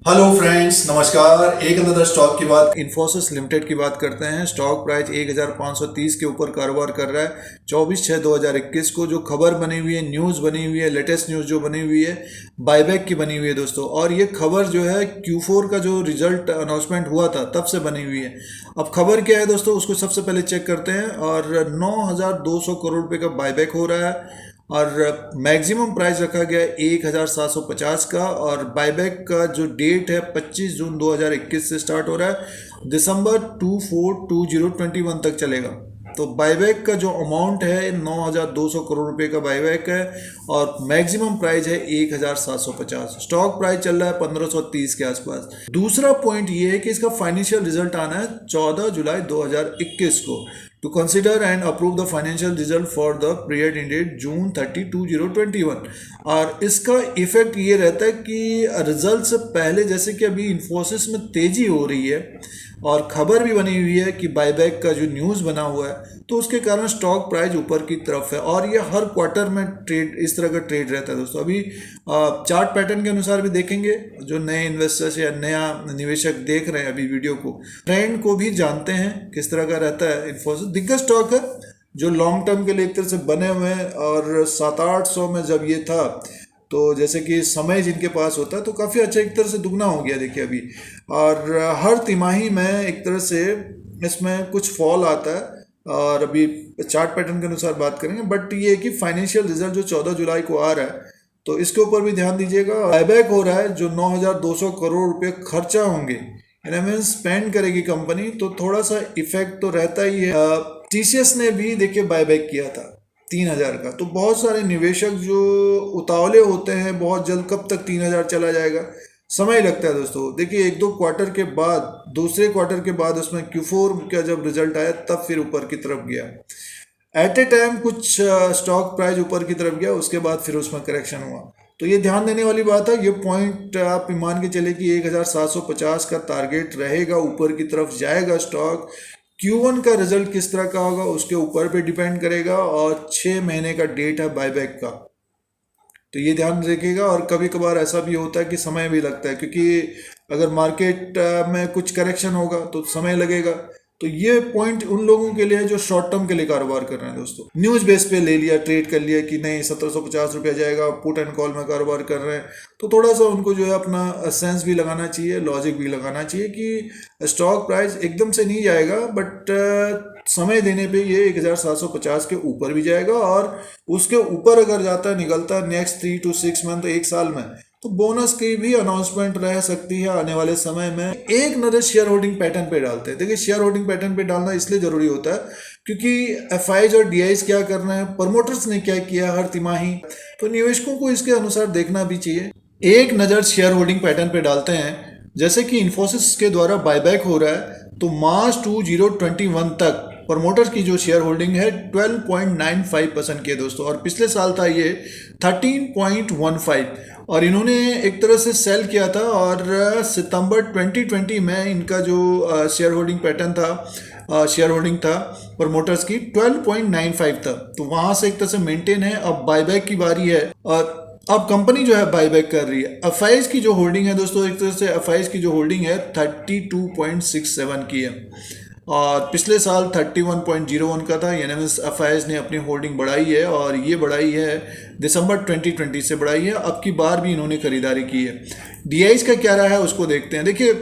Hello friends, नमस्कार। एक another stock की बात, इन्फोसिस लिमिटेड की बात करते हैं। स्टॉक प्राइस 1530 के ऊपर कारोबार कर रहा है 24/6/2021 को। जो खबर बनी हुई है, न्यूज़ बनी हुई है, लेटेस्ट न्यूज़ जो बनी हुई है, बायबैक की बनी हुई है दोस्तों। और ये खबर जो है Q4 का जो रिजल्ट अनाउंसमेंट हुआ था तब से बनी हुई है। अब खबर क्या है दोस्तों, उसको सबसे पहले चेक करते हैं। और 9200 करोड़ रुपये का बायबैक हो रहा है और मैक्सिमम प्राइस रखा गया है 1750 का। और बायबैक का जो डेट है 25 जून 2021 से स्टार्ट हो रहा है, दिसंबर 24/2021 तक चलेगा। तो बायबैक का जो अमाउंट है 9200 करोड़ रुपए का बायबैक है और मैक्सिमम प्राइस है 1750। स्टॉक प्राइस चल रहा है 1530 के आसपास। दूसरा पॉइंट ये है कि इसका फाइनेंशियल रिजल्ट आना है 14 जुलाई 2021 को। To consider and approve the financial result for the period ended June 30, 2021। और इसका इफेक्ट ये रहता है कि रिजल्ट से पहले, जैसे कि अभी इन्फोसिस में तेजी हो रही है और खबर भी बनी हुई है कि बायबैक का जो न्यूज़ बना हुआ है, तो उसके कारण स्टॉक प्राइस ऊपर की तरफ है। और ये हर क्वार्टर में ट्रेड, इस तरह का ट्रेड रहता है दोस्तों। अभी चार्ट पैटर्न के अनुसार भी देखेंगे, जो नए इन्वेस्टर्स या नया निवेशक देख रहे हैं अभी वीडियो को, ट्रेंड को भी जानते हैं किस तरह का रहता है। इन्फोसिस दिग्गज स्टॉक है जो लॉन्ग टर्म के लिए एक तरह से बने हुए हैं। और 700-800 में जब ये था, तो जैसे कि समय जिनके पास होता है तो काफ़ी अच्छा, एक तरह से दुगना हो गया देखिए अभी। और हर तिमाही में एक तरह से इसमें कुछ फॉल आता है। और अभी चार्ट पैटर्न के अनुसार बात करेंगे, बट ये है कि फाइनेंशियल रिजल्ट जो 14 जुलाई को आ रहा है, तो इसके ऊपर भी ध्यान दीजिएगा। बायबैक हो रहा है, जो 9200 करोड़ रुपये खर्चा होंगे, यानी स्पेंड करेगी कंपनी, तो थोड़ा सा इफेक्ट तो रहता ही है। टीसीएस ने भी देखिए बायबैक किया था 3000 का। तो बहुत सारे निवेशक जो उतावले होते हैं, बहुत जल्द, कब तक 3000 चला जाएगा, समय लगता है दोस्तों। देखिए 1-2 क्वार्टर के बाद, दूसरे क्वार्टर के बाद उसमें Q4 का जब रिजल्ट आया तब फिर ऊपर की तरफ गया। एट ए टाइम कुछ स्टॉक प्राइस ऊपर की तरफ गया, उसके बाद फिर उसमें करेक्शन हुआ। तो ये ध्यान देने वाली बात है। ये पॉइंट आप मान के चले कि 1750 का टारगेट रहेगा, ऊपर की तरफ जाएगा स्टॉक। Q1 का रिजल्ट किस तरह का होगा उसके ऊपर पे डिपेंड करेगा। और 6 महीने का डेट है बायबैक का, तो ये ध्यान रखिएगा। और कभी कभार ऐसा भी होता है कि समय भी लगता है, क्योंकि अगर मार्केट में कुछ करेक्शन होगा तो समय लगेगा। तो ये पॉइंट उन लोगों के लिए है जो शॉर्ट टर्म के लिए कारोबार कर रहे हैं दोस्तों। न्यूज़ बेस पे ले लिया, ट्रेड कर लिया कि नहीं 1750 रुपया जाएगा, पुट एंड कॉल में कारोबार कर रहे हैं, तो थोड़ा सा उनको जो है अपना सेंस भी लगाना चाहिए, लॉजिक भी लगाना चाहिए कि स्टॉक प्राइस एकदम से नहीं जाएगा, बट समय देने पे ये 1750 के ऊपर भी जाएगा। और उसके ऊपर अगर जाता है, निकलता है नेक्स्ट 3 to 6 मंथ, तो एक साल में, तो बोनस की भी अनाउंसमेंट रह सकती है आने वाले समय में। एक नजर शेयर होल्डिंग पैटर्न पे डालते हैं। देखिए शेयर होल्डिंग पैटर्न पे डालना इसलिए जरूरी होता है क्योंकि एफआईज और डीआईज क्या कर रहे हैं, प्रमोटर्स ने क्या किया हर तिमाही, तो निवेशकों को इसके अनुसार देखना भी चाहिए। एक नज़र शेयर होल्डिंग पैटर्न पे डालते हैं। जैसे कि इन्फोसिस के द्वारा बायबैक हो रहा है, तो मार्च 2021 तक प्रमोटर्स की जो शेयर होल्डिंग है 12.95% की है दोस्तों। और पिछले साल था ये 13.15। और इन्होंने एक तरह से सेल किया था। और सितंबर 2020 में इनका जो शेयर होल्डिंग पैटर्न था, शेयर होल्डिंग था प्रमोटर्स की 12.95 था। तो वहां से एक तरह से मेंटेन है। अब बायबैक की बारी है और अब कंपनी जो है बायबैक कर रही है। एफआईज की जो होल्डिंग है दोस्तों, एक तरह से एफआईज की जो होल्डिंग है 32.67 की है। और पिछले साल 31.01 का था, यानी एफआईज ने अपनी होल्डिंग बढ़ाई है। और ये बढ़ाई है दिसंबर 2020 से बढ़ाई है। अब की बार भी इन्होंने खरीदारी की है। डीआईज का क्या रहा है उसको देखते हैं। देखिए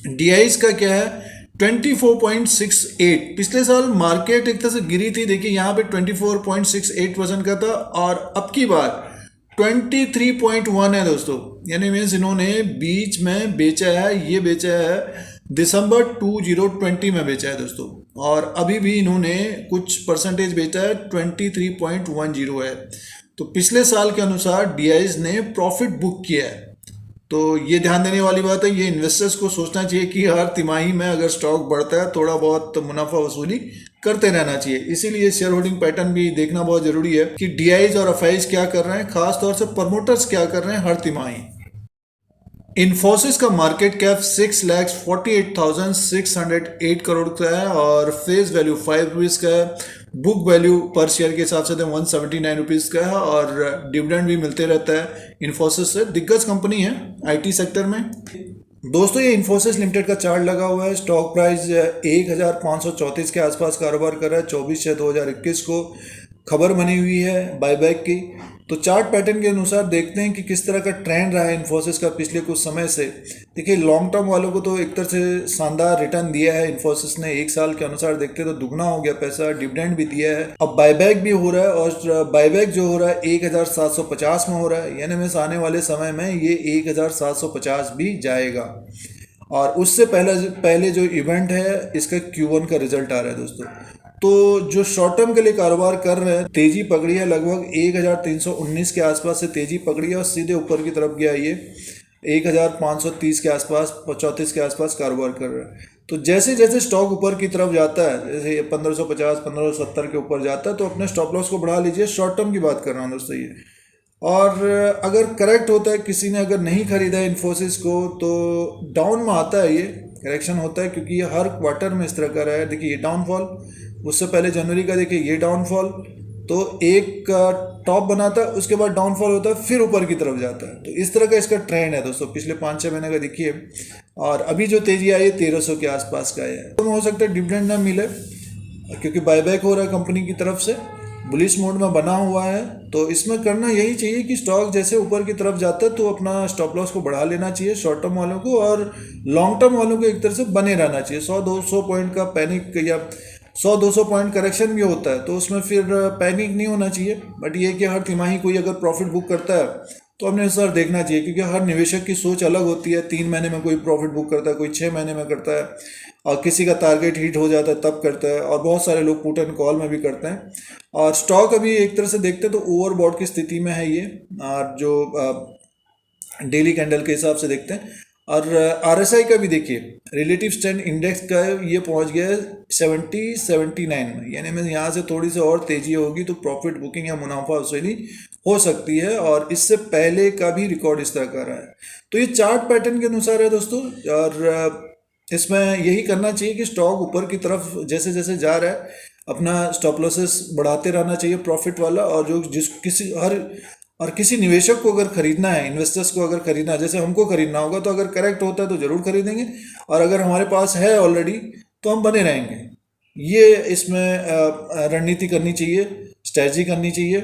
डीआईज का क्या है, 24.68। पिछले साल मार्केट एक तरह से गिरी थी, देखिए यहाँ पे 24.68% का था। और अब की बार 23.1 है दोस्तों। यानी मीन्स इन्होंने बीच में बेचा है, ये बेचा है दिसंबर 2020 में बेचा है दोस्तों। और अभी भी इन्होंने कुछ परसेंटेज बेचा है, 23.10 है। तो पिछले साल के अनुसार डीआईज ने प्रॉफिट बुक किया है। तो ये ध्यान देने वाली बात है। ये इन्वेस्टर्स को सोचना चाहिए कि हर तिमाही में अगर स्टॉक बढ़ता है, थोड़ा बहुत मुनाफा वसूली करते रहना चाहिए। इसीलिए शेयर होल्डिंग पैटर्न भी देखना बहुत जरूरी है कि डीआईज और एफआईज क्या कर रहे हैं, खासतौर से प्रमोटर्स क्या कर रहे हैं हर तिमाही। इन्फोसिस का मार्केट कैप 6,48,608 करोड़ का है और फेस वैल्यू 5 रुपीज़ का है। बुक वैल्यू पर शेयर के हिसाब से तो 179 रुपीज़ का है और डिविडेंड भी मिलते रहता है इन्फोसिस से। दिग्गज कंपनी है आईटी सेक्टर में। दोस्तों ये इन्फोसिस लिमिटेड का चार्ट लगा हुआ है। स्टॉक प्राइस 1534 के आसपास कारोबार कर रहा है 24/6/2021 को। खबर बनी हुई है बायबैक की। तो चार्ट पैटर्न के अनुसार देखते हैं कि किस तरह का ट्रेंड रहा है इन्फोसिस का पिछले कुछ समय से। देखिए लॉन्ग टर्म वालों को तो एक तरह से शानदार रिटर्न दिया है इन्फोसिस ने। एक साल के अनुसार देखते तो दुगना हो गया पैसा, डिविडेंड भी दिया है। अब बायबैक भी हो रहा है और बायबैक जो हो रहा है 1750 में हो रहा है, यानी में आने वाले समय में ये 1750 भी जाएगा। और उससे पहले जो इवेंट है इसका Q1 का रिजल्ट आ रहा है दोस्तों। तो जो शॉर्ट टर्म के लिए कारोबार कर रहे हैं, तेजी पकड़ी है, लगभग 1319 के आसपास से तेजी पकड़ी है और सीधे ऊपर की तरफ गया। ये 1530 के आसपास 34 के आसपास कारोबार कर रहा है। तो जैसे जैसे स्टॉक ऊपर की तरफ जाता है, जैसे 1550 1570 के ऊपर जाता है, तो अपने स्टॉप लॉस को बढ़ा लीजिए। शॉर्ट टर्म की बात कर रहा हूँ दोस्तों ये। और अगर करेक्ट होता है, किसी ने अगर नहीं खरीदा है इन्फोसिस को, तो डाउन में आता है, ये करेक्शन होता है क्योंकि ये हर क्वार्टर में इस तरह का रहा है। देखिए ये डाउनफॉल, उससे पहले जनवरी का देखिए ये डाउनफॉल, तो एक टॉप बनाता है, उसके बाद डाउनफॉल होता है, फिर ऊपर की तरफ जाता है। तो इस तरह का इसका ट्रेंड है दोस्तों पिछले 5-6 महीने का देखिए। और अभी जो तेजी आई है 1300 के आसपास का है। तो हो सकता है डिविडेंड ना मिले क्योंकि बायबैक हो रहा है कंपनी की तरफ से, बुलिश मोड में बना हुआ है। तो इसमें करना यही चाहिए कि स्टॉक जैसे ऊपर की तरफ जाता है तो अपना स्टॉप लॉस को बढ़ा लेना चाहिए शॉर्ट टर्म वालों को, और लॉन्ग टर्म वालों को एक तरह से बने रहना चाहिए। 100-200 पॉइंट का पैनिक या 100-200 पॉइंट करेक्शन भी होता है तो उसमें फिर पैनिक नहीं होना चाहिए। बट ये कि हर तिमाही कोई अगर प्रॉफिट बुक करता है तो अपने अनुसार देखना चाहिए, क्योंकि हर निवेशक की सोच अलग होती है। 3 महीने में कोई प्रॉफिट बुक करता है, कोई 6 महीने में करता है, और किसी का टारगेट हिट हो जाता है तब करता है, और बहुत सारे लोग पुट एंड कॉल में भी करते हैं। और स्टॉक अभी एक तरह से देखते हैं तो ओवरबॉट की स्थिति में है ये, और जो डेली कैंडल के हिसाब से देखते हैं। और RSI का भी देखिए, रिलेटिव स्ट्रेंथ इंडेक्स का ये पहुंच गया है 79 में, यानी में यहाँ से थोड़ी सी और तेजी होगी तो प्रॉफिट बुकिंग या मुनाफा वसूली हो सकती है। और इससे पहले का भी रिकॉर्ड इस तरह का रहा है। तो ये चार्ट पैटर्न के अनुसार है दोस्तों, और इसमें यही करना चाहिए कि स्टॉक ऊपर की तरफ जैसे जैसे जा रहा है अपना स्टॉप लॉसेस बढ़ाते रहना चाहिए प्रॉफिट वाला। और जो किसी निवेशक को अगर खरीदना है, इन्वेस्टर्स को अगर खरीदना है, जैसे हमको खरीदना होगा, तो अगर करेक्ट होता है तो ज़रूर खरीदेंगे, और अगर हमारे पास है ऑलरेडी तो हम बने रहेंगे। ये इसमें रणनीति करनी चाहिए, स्ट्रैटेजी करनी चाहिए।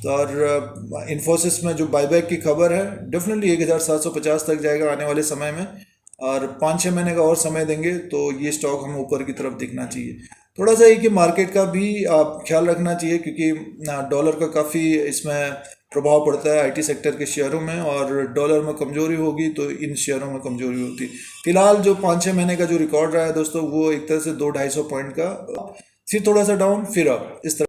और इन्फोसिस में जो बायबैक की खबर है, डेफिनेटली 1750 तक जाएगा आने वाले समय में, और 5-6 महीने का और समय देंगे तो ये स्टॉक हमें ऊपर की तरफ दिखना चाहिए। थोड़ा सा ये कि मार्केट का भी आप ख्याल रखना चाहिए, क्योंकि डॉलर का काफ़ी इसमें प्रभाव पड़ता है आईटी सेक्टर के शेयरों में, और डॉलर में कमजोरी होगी तो इन शेयरों में कमजोरी होती है। फिलहाल जो 5-6 महीने का जो रिकॉर्ड रहा है दोस्तों, वो एक तरह से 200-250 पॉइंट का, फिर थोड़ा सा डाउन, फिर अप, इस तरह।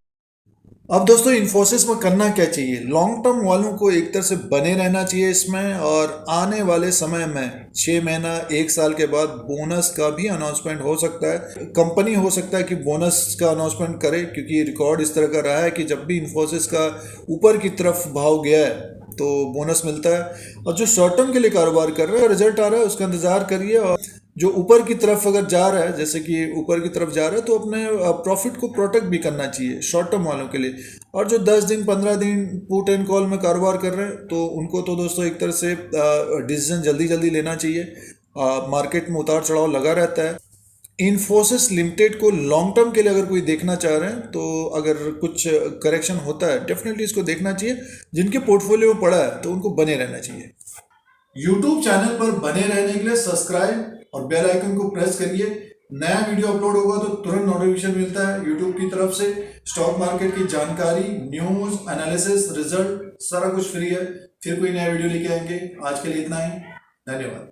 अब दोस्तों इन्फोसिस में करना क्या चाहिए? लॉन्ग टर्म वालों को एक तरह से बने रहना चाहिए इसमें, और आने वाले समय में 6 महीना 1 साल के बाद बोनस का भी अनाउंसमेंट हो सकता है। कंपनी हो सकता है कि बोनस का अनाउंसमेंट करे, क्योंकि रिकॉर्ड इस तरह का रहा है कि जब भी इन्फोसिस का ऊपर की तरफ भाव गया है तो बोनस मिलता है। और जो शॉर्ट टर्म के लिए कारोबार कर रहा है, रिजल्ट आ रहा है, उसका इंतजार करिए। और जो ऊपर की तरफ अगर जा रहा है, जैसे कि ऊपर की तरफ जा रहा है, तो अपने प्रॉफिट को प्रोटेक्ट भी करना चाहिए शॉर्ट टर्म वालों के लिए। और जो 10 दिन 15 दिन पुट एंड कॉल में कारोबार कर रहे हैं, तो उनको तो दोस्तों एक तरह से डिसीजन जल्दी जल्दी लेना चाहिए। मार्केट में उतार चढ़ाव लगा रहता है। इन्फोसिस लिमिटेड को लॉन्ग टर्म के लिए अगर कोई देखना चाह रहे हैं, तो अगर कुछ करेक्शन होता है डेफिनेटली इसको देखना चाहिए। जिनके पोर्टफोलियो में पड़ा है तो उनको बने रहना चाहिए। यूट्यूब चैनल पर बने रहने के लिए सब्सक्राइब और बेल आइकन को प्रेस करिए। नया वीडियो अपलोड होगा तो तुरंत नोटिफिकेशन मिलता है यूट्यूब की तरफ से। स्टॉक मार्केट की जानकारी, न्यूज, एनालिसिस, रिजल्ट, सारा कुछ फ्री है। फिर कोई नया वीडियो लेके आएंगे। आज के लिए इतना ही, धन्यवाद।